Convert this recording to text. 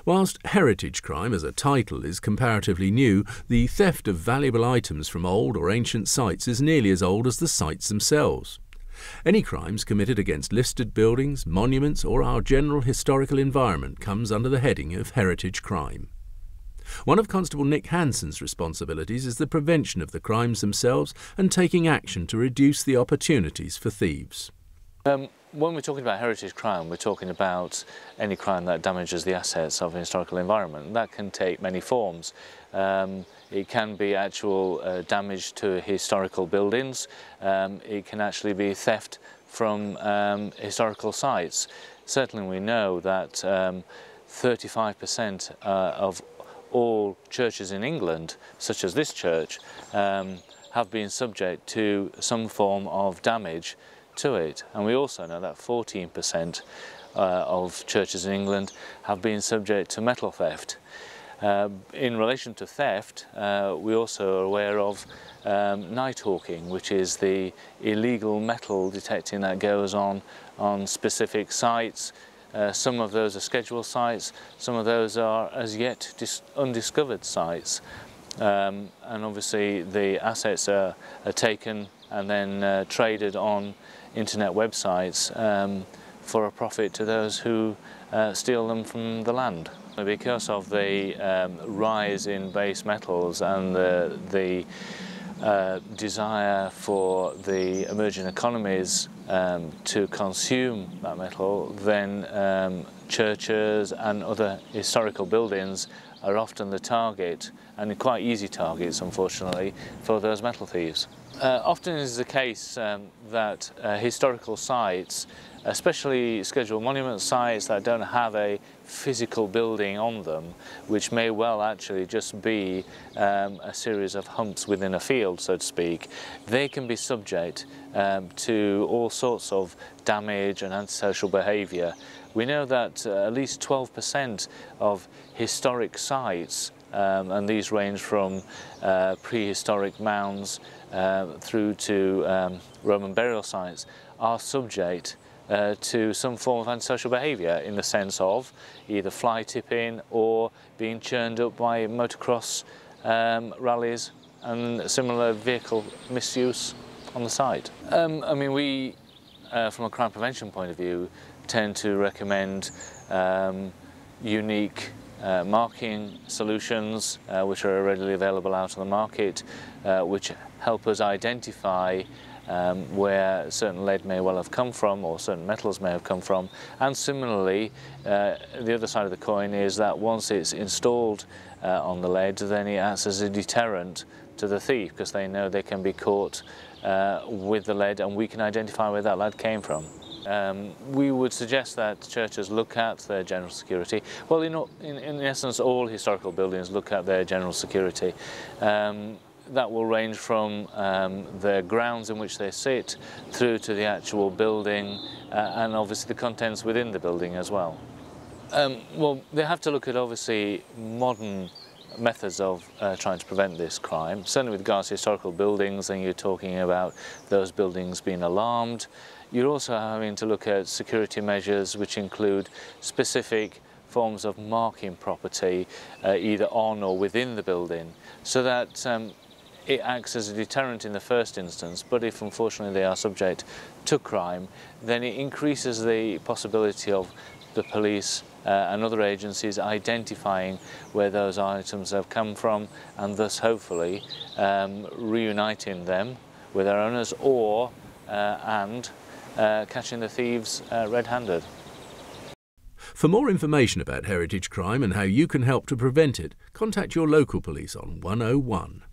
Whilst heritage crime as a title is comparatively new, the theft of valuable items from old or ancient sites is nearly as old as the sites themselves. Any crimes committed against listed buildings, monuments or our general historical environment comes under the heading of heritage crime. One of Constable Nick Hanson's responsibilities is the prevention of the crimes themselves and taking action to reduce the opportunities for thieves. When we're talking about heritage crime, we're talking about any crime that damages the assets of a historical environment. That can take many forms. It can be actual damage to historical buildings. It can actually be theft from historical sites. Certainly we know that 35% of all churches in England, such as this church, have been subject to some form of damage to it. And we also know that 14% of churches in England have been subject to metal theft. In relation to theft, we also are aware of night hawking, which is the illegal metal detecting that goes on specific sites. Some of those are scheduled sites, some of those are as yet undiscovered sites. And obviously the assets are taken and then traded on internet websites for a profit to those who steal them from the land. Because of the rise in base metals and the desire for the emerging economies to consume that metal, then churches and other historical buildings are often the target, and quite easy targets, unfortunately, for those metal thieves. Often it is the case that historical sites, especially scheduled monument sites that don't have a physical building on them, which may well actually just be a series of humps within a field, so to speak, they can be subject to all sorts of damage and antisocial behaviour. We know that at least 12% of historic sites, and these range from prehistoric mounds through to Roman burial sites, are subject to some form of antisocial behaviour, in the sense of either fly tipping or being churned up by motocross rallies and similar vehicle misuse on the site. I mean, we, from a crime prevention point of view, tend to recommend unique marking solutions which are readily available out on the market, which help us identify where certain lead may well have come from or certain metals may have come from. And similarly, the other side of the coin is that once it's installed on the lead, then it acts as a deterrent to the thief, because they know they can be caught with the lead and we can identify where that lead came from. We would suggest that churches look at their general security. Well, in essence, all historical buildings look at their general security. That will range from the grounds in which they sit through to the actual building and obviously the contents within the building as well. Well, they have to look at obviously modern methods of trying to prevent this crime. Certainly with regards to historical buildings, then you're talking about those buildings being alarmed. You're also having to look at security measures which include specific forms of marking property either on or within the building, so that it acts as a deterrent in the first instance, but if unfortunately they are subject to crime, then it increases the possibility of the police and other agencies identifying where those items have come from, and thus hopefully reuniting them with their owners, or catching the thieves red-handed. For more information about heritage crime and how you can help to prevent it, contact your local police on 101.